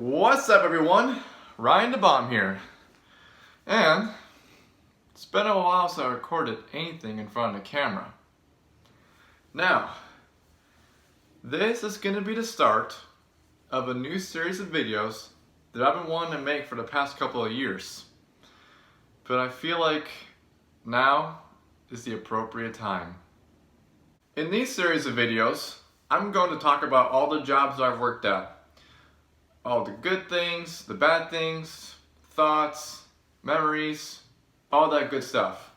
What's up, everyone? Ryan the Bomb here. And it's been a while since I recorded anything in front of the camera. Now, this is going to be the start of a new series of videos that I've been wanting to make for the past couple of years. But I feel like now is the appropriate time. In these series of videos, I'm going to talk about all the jobs I've worked at. All the good things, the bad things, thoughts, memories, all that good stuff.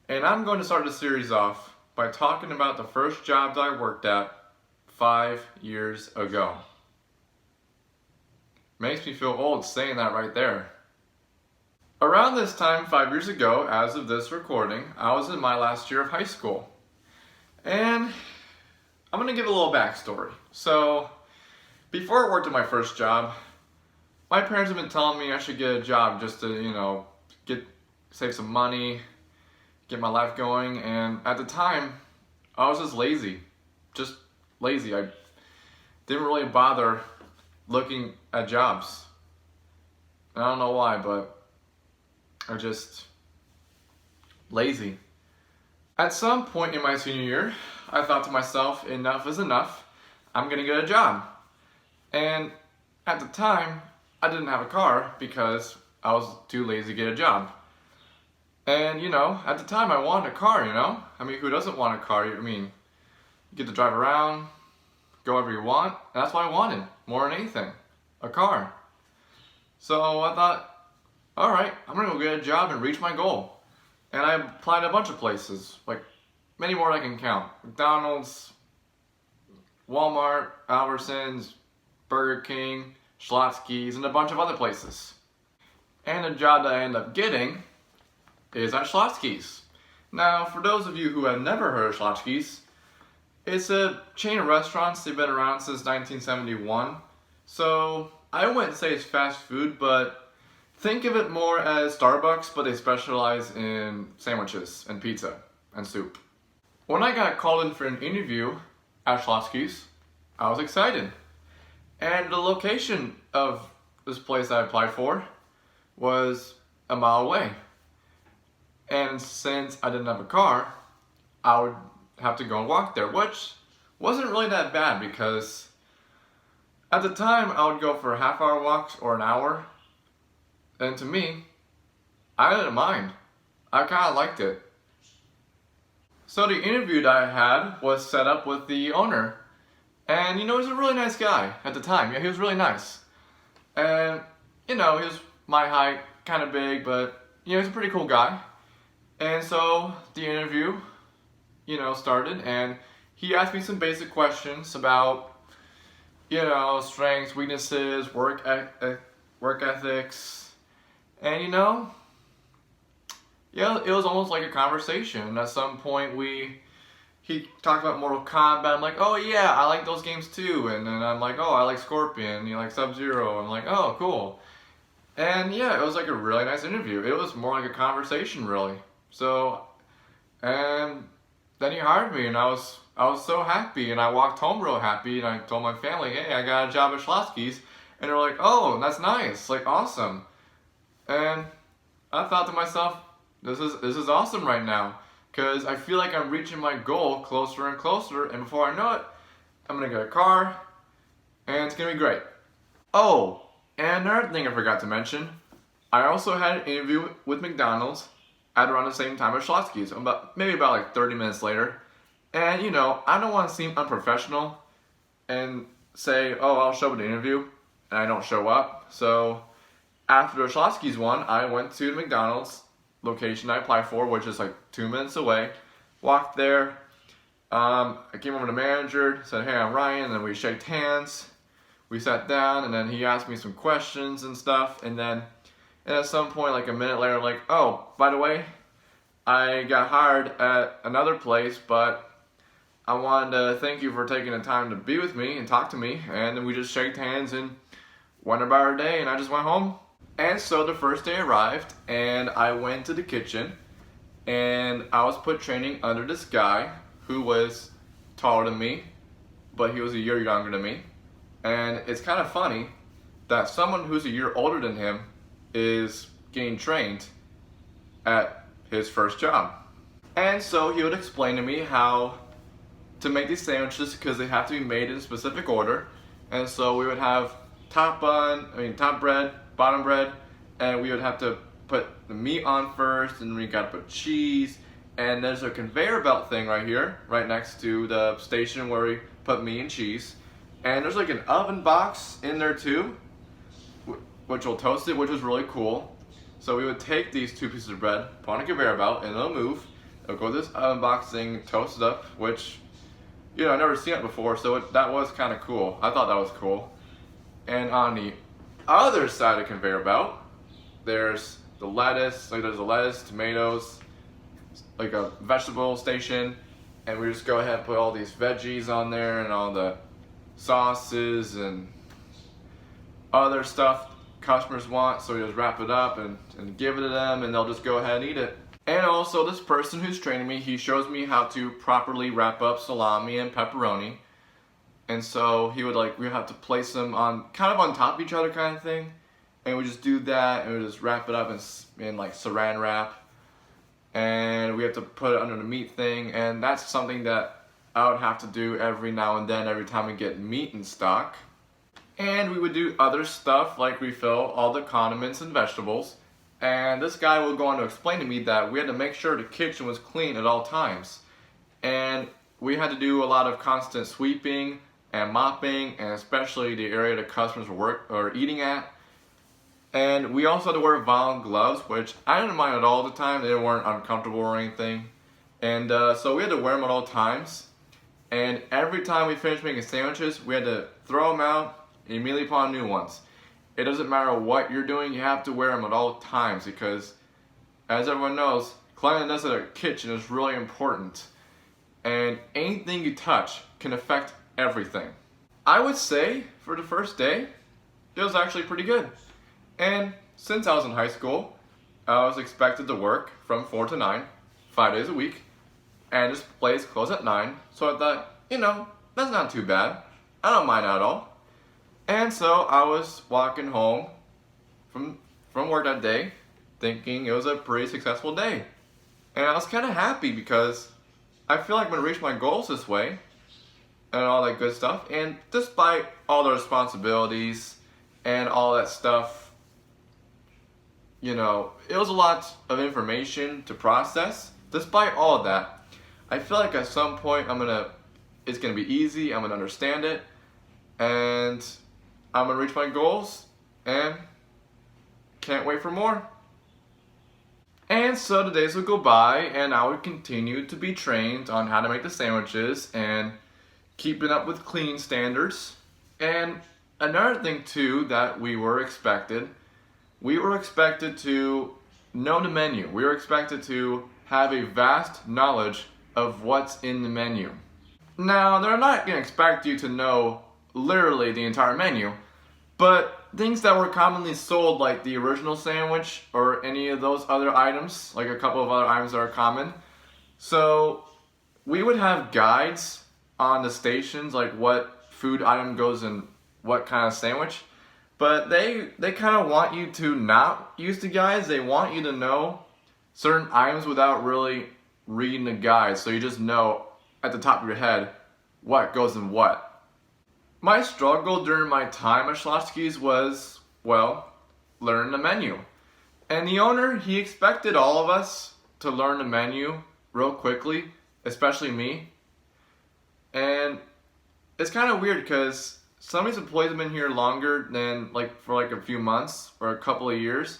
And I'm going to start the series off by talking about the first jobs I worked at 5 years ago. Makes me feel old saying that right there. Around this time 5 years ago, as of this recording, I was in my last year of high school. And I'm going to give a little backstory. So, before I worked at my first job, my parents have been telling me I should get a job just to, save some money, get my life going. And at the time, I was just lazy. I didn't really bother looking at jobs. I don't know why, but I'm just lazy. At some point in my senior year, I thought to myself, enough is enough. I'm gonna get a job. And at the time, I didn't have a car because I was too lazy to get a job. And at the time I wanted a car, I mean, who doesn't want a car? You get to drive around, go wherever you want. And that's what I wanted, more than anything, a car. So I thought, all right, I'm gonna go get a job and reach my goal. And I applied a bunch of places, like many more than I can count. McDonald's, Walmart, Albertsons, Burger King, Schlotzsky's, and a bunch of other places. And the job that I ended up getting is at Schlotzsky's. Now, for those of you who have never heard of Schlotzsky's, it's a chain of restaurants. They've been around since 1971. So I wouldn't say it's fast food, but think of it more as Starbucks, but they specialize in sandwiches and pizza and soup. When I got called in for an interview at Schlotzsky's, I was excited. And the location of this place I applied for was a mile away. And since I didn't have a car, I would have to go and walk there, which wasn't really that bad because at the time I would go for half-hour walks or an hour. And to me, I didn't mind. I kind of liked it. So the interview that I had was set up with the owner. And he's a really nice guy at the time. Yeah, he was really nice. And he was my height, kind of big, but he's a pretty cool guy. And so the interview, started, and he asked me some basic questions about, strengths, weaknesses, work ethics, and it was almost like a conversation. At some point he talked about Mortal Kombat. I'm like, oh yeah, I like those games too. And then I'm like, oh, I like Scorpion. You like Sub-Zero. I'm like, oh, cool. And yeah, it was like a really nice interview. It was more like a conversation, really. So, and then he hired me, and I was so happy, and I walked home real happy, and I told my family, hey, I got a job at Schlotzsky's. And they're like, oh, that's nice, like awesome. And I thought to myself, this is awesome right now. Because I feel like I'm reaching my goal closer and closer, and before I know it, I'm going to get a car, and it's going to be great. Oh, and another thing I forgot to mention, I also had an interview with McDonald's at around the same time as Schlotzsky's, maybe about like 30 minutes later. And I don't want to seem unprofessional and say, oh, I'll show up at the interview, and I don't show up. So after the Schlotzsky's one, I went to the McDonald's location I applied for, which is like 2 minutes away. Walked there. I came over to the manager, said, hey, I'm Ryan, and then we shook hands. We sat down, and then he asked me some questions and stuff, and at some point, like a minute later, I'm like, oh, by the way, I got hired at another place, but I wanted to thank you for taking the time to be with me and talk to me. And then we just shook hands and went about our day, and I just went home. And so the first day arrived, and I went to the kitchen, and I was put training under this guy who was taller than me, but he was a year younger than me. And it's kind of funny that someone who's a year older than him is getting trained at his first job. And so he would explain to me how to make these sandwiches because they have to be made in a specific order. And so we would have top bread, bottom bread, and we would have to put the meat on first, and we gotta put cheese. And there's a conveyor belt thing right here, right next to the station where we put meat and cheese. And there's like an oven box in there too, which will toast it, which was really cool. So we would take these 2 pieces of bread, put on a conveyor belt, and it'll move. It'll go to this oven box thing, toast it up, which, you know, I've never seen it before, so that was kind of cool. I thought that was cool. And on the other side of the conveyor belt, there's the lettuce, there's the lettuce, tomatoes, like a vegetable station, and we just go ahead and put all these veggies on there and all the sauces and other stuff customers want, so we just wrap it up and give it to them, and they'll just go ahead and eat it. And also, this person who's training me, he shows me how to properly wrap up salami and pepperoni. And so he would we would have to place them on kind of on top of each other kind of thing, and we just do that, and we just wrap it up in like saran wrap, and we have to put it under the meat thing. And that's something that I would have to do every now and then, every time we get meat in stock. And we would do other stuff like refill all the condiments and vegetables. And this guy will go on to explain to me that we had to make sure the kitchen was clean at all times. And we had to do a lot of constant sweeping and mopping, and especially the area the customers were eating at. And we also had to wear vinyl gloves, which I didn't mind at all the time. They weren't uncomfortable or anything. And so we had to wear them at all times. And every time we finished making sandwiches, we had to throw them out and immediately put on new ones. It doesn't matter what you're doing, you have to wear them at all times, because as everyone knows, cleanliness at a kitchen is really important. And anything you touch can affect everything. I would say for the first day, it was actually pretty good. And since I was in high school, I was expected to work from 4 to 9, 5 days a week. And this place closed at 9, so I thought, you know, that's not too bad. I don't mind at all. And so I was walking home from work that day, thinking it was a pretty successful day. And I was kind of happy because I feel like I'm going to reach my goals this way and all that good stuff. And despite all the responsibilities and all that stuff, you know, it was a lot of information to process. Despite all of that, I feel like at some point it's going to be easy, I'm going to understand it, and I'm going to reach my goals, and can't wait for more. And so the days would go by, and I would continue to be trained on how to make the sandwiches and keeping up with cleaning standards. And another thing too that we were expected to know the menu. We were expected to have a vast knowledge of what's in the menu. Now, they're not going to expect you to know literally the entire menu, but things that were commonly sold, like the original sandwich or any of those other items, like a couple of other items that are common. So we would have guides on the stations, like what food item goes in what kind of sandwich. But they kind of want you to not use the guides. They want you to know certain items without really reading the guides. So you just know at the top of your head what goes in what. My struggle during my time at Schlotzsky's was, well, learn the menu. And the owner, he expected all of us to learn the menu real quickly, especially me. And it's kind of weird because some of these employees have been here longer than for a few months or a couple of years.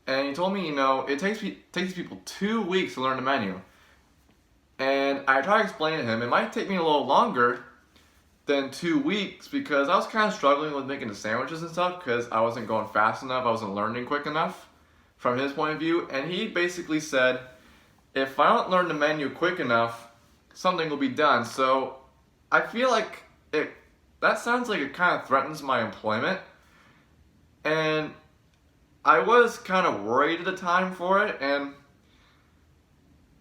And he told me, you know, it takes people 2 weeks to learn the menu. And I tried to explain to him, it might take me a little longer than 2 weeks because I was kind of struggling with making the sandwiches and stuff because I wasn't going fast enough, I wasn't learning quick enough from his point of view. And he basically said, if I don't learn the menu quick enough, something will be done. So I feel like that sounds like it kind of threatens my employment. And I was kind of worried at the time for it, and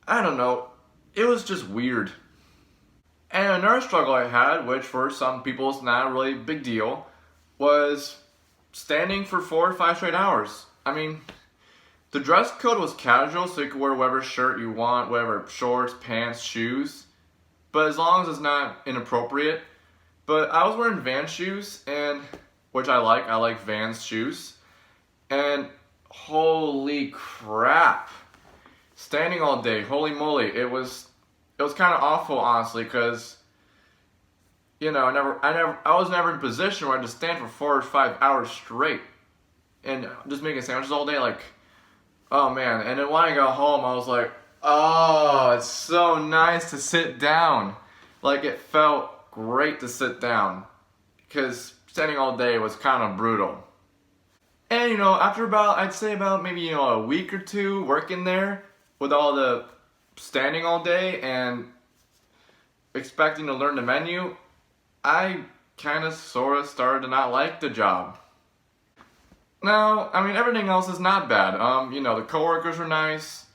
I don't know, it was just weird. And another struggle I had, which for some people is not a really big deal, was standing for 4 or 5 straight hours. I mean, the dress code was casual, so you could wear whatever shirt you want, whatever shorts, pants, shoes, but as long as it's not inappropriate. But I was wearing Vans shoes, and which I like Vans shoes, and holy crap, standing all day, holy moly, it was kind of awful, honestly, because you know, I was never in a position where I had to stand for 4 or 5 hours straight and just making sandwiches all day. Like, oh man. And then when I got home, I was like, oh, it's so nice to sit down. Like, it felt great to sit down because standing all day was kind of brutal. And you know, after I'd say about maybe, you know, a week or two working there with all the standing all day and expecting to learn the menu, I kind of sort of started to not like the job. Now, I mean, everything else is not bad. You know, the coworkers are nice,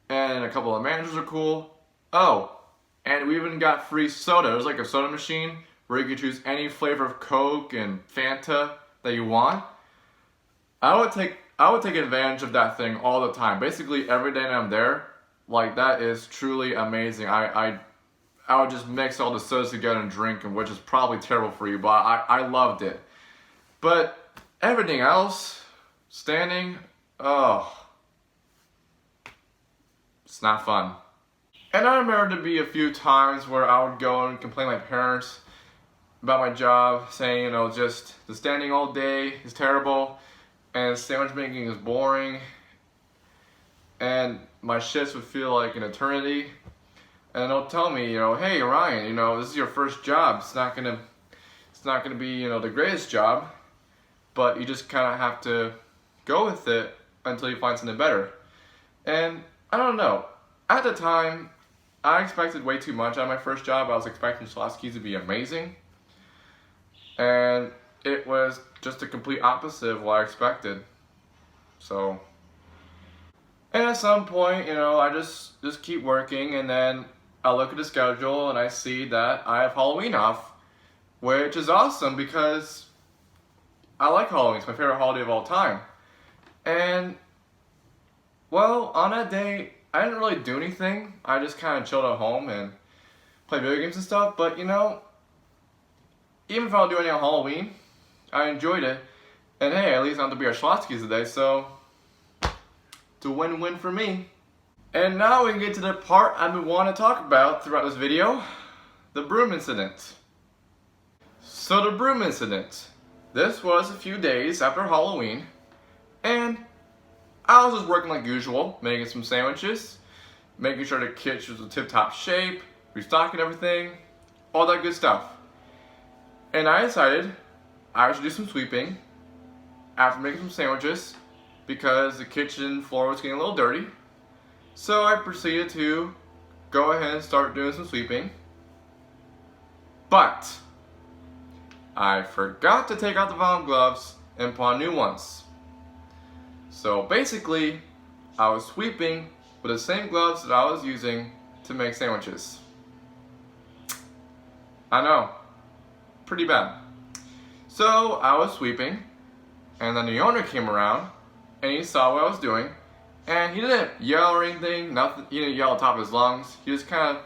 and a couple of managers are cool. Oh, and we even got free soda. There's like a soda machine where you could choose any flavor of Coke and Fanta that you want. I would take advantage of that thing all the time. Basically, every day that I'm there, like, that is truly amazing. I would just mix all the sodas together and drink them, which is probably terrible for you, but I loved it. But everything else, standing, oh, it's not fun. And I remember to be a few times where I would go and complain to my parents about my job, saying, you know, just the standing all day is terrible, and sandwich making is boring, and my shifts would feel like an eternity. And they'll tell me, you know, hey Ryan, you know, this is your first job. It's not gonna be, you know, the greatest job, but you just kind of have to go with it until you find something better. And I don't know. At the time, I expected way too much out of my first job. I was expecting Schlotzsky's to be amazing, and it was just a complete opposite of what I expected. So, and at some point, you know, I just keep working, and then I look at the schedule and I see that I have Halloween off, which is awesome because I like Halloween. It's my favorite holiday of all time. And, well, on that day, I didn't really do anything. I just kind of chilled at home and played video games and stuff. But, you know, even if I don't do anything on Halloween, I enjoyed it. And hey, at least I don't have to be at Schlotzsky's today, so it's a win-win for me. And now we can get to the part I've been wanting to talk about throughout this video, the broom incident. So the broom incident. This was a few days after Halloween, and I was just working like usual, making some sandwiches, making sure the kitchen was in tip-top shape, restocking everything, all that good stuff. And I decided I should do some sweeping after making some sandwiches because the kitchen floor was getting a little dirty. So I proceeded to go ahead and start doing some sweeping. But I forgot to take out the vinyl gloves and put on new ones. So basically, I was sweeping with the same gloves that I was using to make sandwiches. I know, pretty bad. So I was sweeping, and then the owner came around, and he saw what I was doing, and he didn't yell or anything, nothing. He didn't yell at the top of his lungs. He just kind of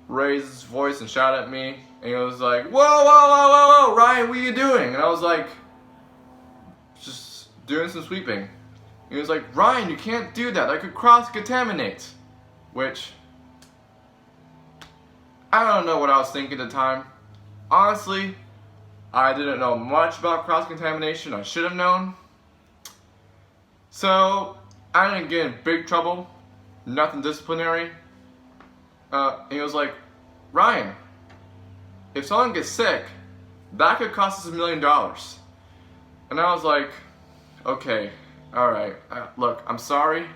raised his voice and shouted at me, and he was like, "Whoa, whoa, whoa, whoa, whoa, Ryan, what are you doing?" And I was like, just doing some sweeping. He was like, "Ryan, you can't do that. That could cross-contaminate." Which, I don't know what I was thinking at the time. Honestly, I didn't know much about cross-contamination. I should have known. So I didn't get in big trouble, nothing disciplinary. He was like, "Ryan, if someone gets sick, that could cost us $1 million." And I was like, "Okay, all right. Look, I'm sorry.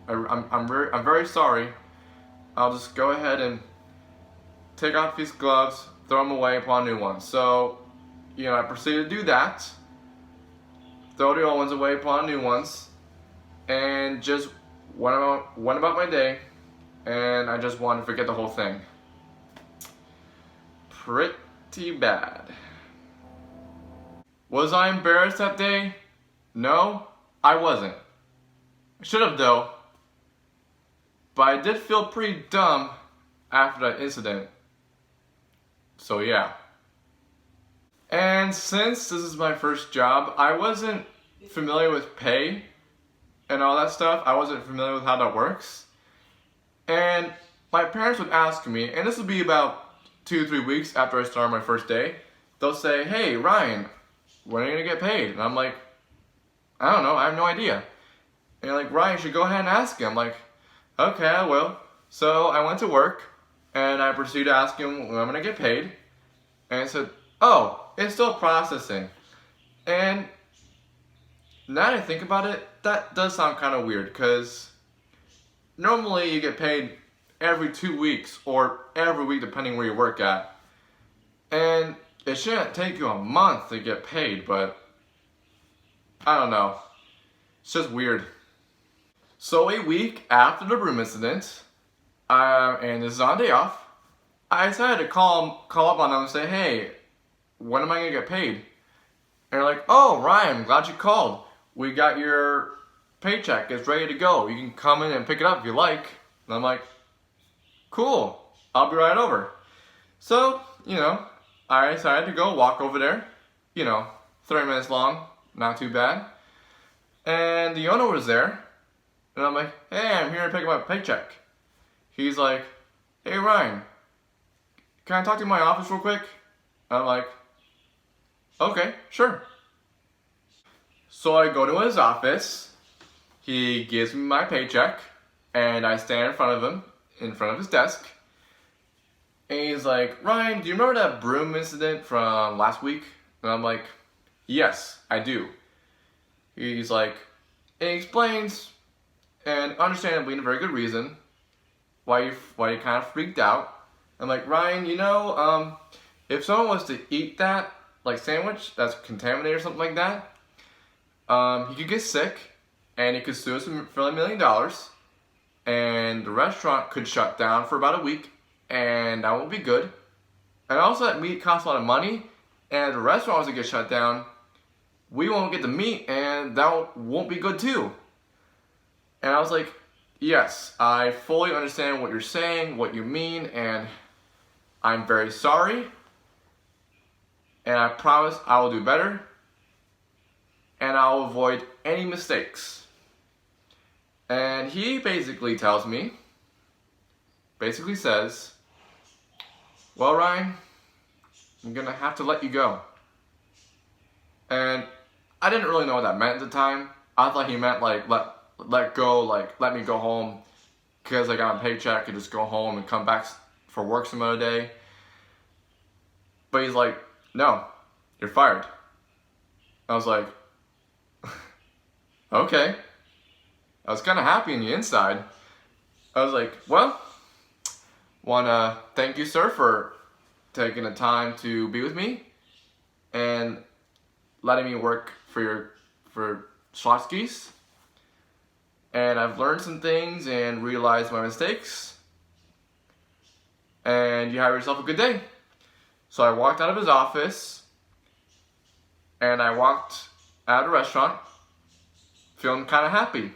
I'm very sorry. I'll just go ahead and take off these gloves, throw them away, put on new ones." So, you know, I proceeded to do that. Throw the old ones away, put on new ones, and just went about my day, and I just wanted to forget the whole thing. Pretty bad. Was I embarrassed that day? No, I wasn't. I should have though. But I did feel pretty dumb after that incident. So yeah. And since this is my first job, I wasn't familiar with pay and all that stuff. I wasn't familiar with how that works. And my parents would ask me, and this would be about 2-3 weeks after I started my first day, they'll say, hey Ryan, when are you gonna get paid? And I'm like, I don't know, I have no idea. And they're like, Ryan, you should go ahead and ask him. I'm like, okay, I will. So I went to work and I proceeded to ask him when I'm gonna get paid. And he said, oh, it's still processing. And now that I think about it, that does sound kind of weird, because normally you get paid every 2 weeks or every week depending where you work at. And it shouldn't take you a month to get paid, but I don't know. It's just weird. So a week after the broom incident, and this is on a day off, I decided to call up on them and say, hey, when am I gonna get paid? And they're like, oh Ryan, I'm glad you called. We got your paycheck, it's ready to go. You can come in and pick it up if you like. And I'm like, cool, I'll be right over. So, I decided to go walk over there, 30 minutes long, not too bad. And the owner was there, and I'm like, hey, I'm here to pick up my paycheck. He's like, hey Ryan, can I talk to you in my office real quick? I'm like, okay, sure. So I go to his office, he gives me my paycheck, and I stand in front of him, in front of his desk, and he's like, Ryan, do you remember that broom incident from last week? And I'm like, yes, I do. He's like, and he explains, and understandably, in a very good reason, why you kind of freaked out. I'm like, Ryan, if someone was to eat that, like sandwich that's contaminated or something like that, he could get sick, and he could sue us for $1 million, and the restaurant could shut down for about a week, and that won't be good. And also that meat costs a lot of money, and if the restaurant was to get shut down, we won't get the meat, and that won't be good too. And I was like, yes, I fully understand what you're saying, what you mean, and I'm very sorry, and I promise I will do better, and I'll avoid any mistakes. And he basically says, well Ryan, I'm gonna have to let you go. And I didn't really know what that meant at the time. I thought he meant like let go, like let me go home because I got a paycheck and just go home and come back for work some other day. But he's like, no, you're fired. I was like, okay. I was kind of happy on the inside. I was like, well, wanna thank you, sir, for taking the time to be with me and letting me work for Schlotzsky's. And I've learned some things and realized my mistakes. And you have yourself a good day. So I walked out of his office, and I walked out of the restaurant feeling kind of happy.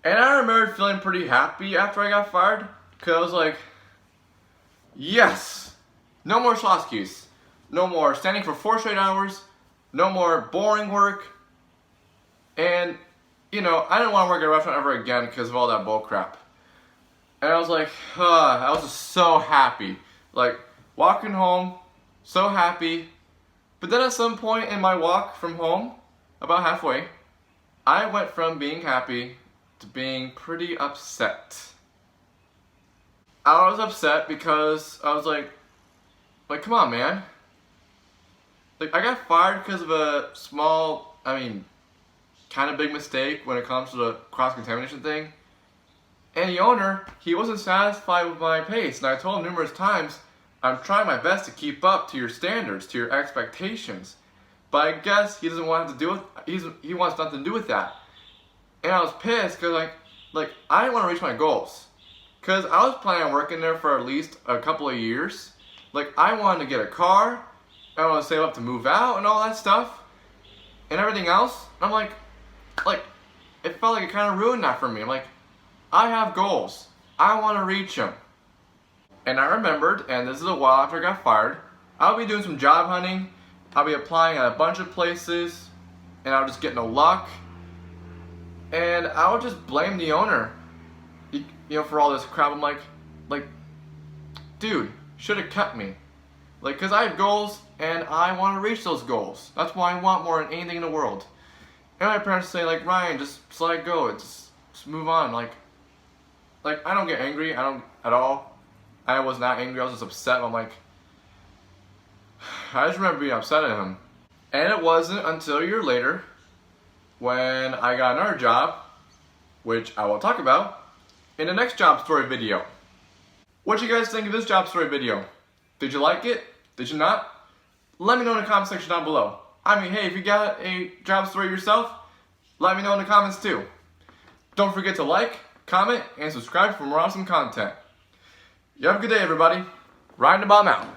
And I remember feeling pretty happy after I got fired, because I was like, yes, no more Schlotzsky's, no more standing for 4 straight hours, no more boring work. And I didn't want to work at a restaurant ever again because of all that bull crap. And I was like, I was just so happy. Like, walking home, so happy. But then at some point in my walk from home, about halfway, I went from being happy to being pretty upset. I was upset because I was like, come on, man. Like, I got fired because of a small, kind of big mistake when it comes to the cross-contamination thing. And the owner, he wasn't satisfied with my pace. And I told him numerous times, I'm trying my best to keep up to your standards, to your expectations. But I guess he doesn't want to do it. He wants nothing to do with that. And I was pissed because I didn't want to reach my goals. Because I was planning on working there for at least a couple of years. Like, I wanted to get a car. I wanted to save up to move out and all that stuff. and everything else. I'm like, it felt like it kind of ruined that for me. I'm like, I have goals. I want to reach them. And I remembered, and this is a while after I got fired, I'll be doing some job hunting. I'll be applying at a bunch of places, and I'll just get no luck. And I would just blame the owner, you know, for all this crap. I'm like, dude, should have kept me. Like, cause I have goals, and I want to reach those goals. That's what I want more than anything in the world. And my parents say, like, Ryan, just let it go. Just move on. Like, I don't get angry. I don't at all. I was not angry. I was just upset. I'm like, I just remember being upset at him. And it wasn't until a year later when I got another job, which I will talk about in the next job story video. What you guys think of this job story video? Did you like it? Did you not? Let me know in the comment section down below. I mean, hey, if you got a job story yourself, let me know in the comments too. Don't forget to like, comment, and subscribe for more awesome content. You have a good day, everybody. Ryan the Bomb out.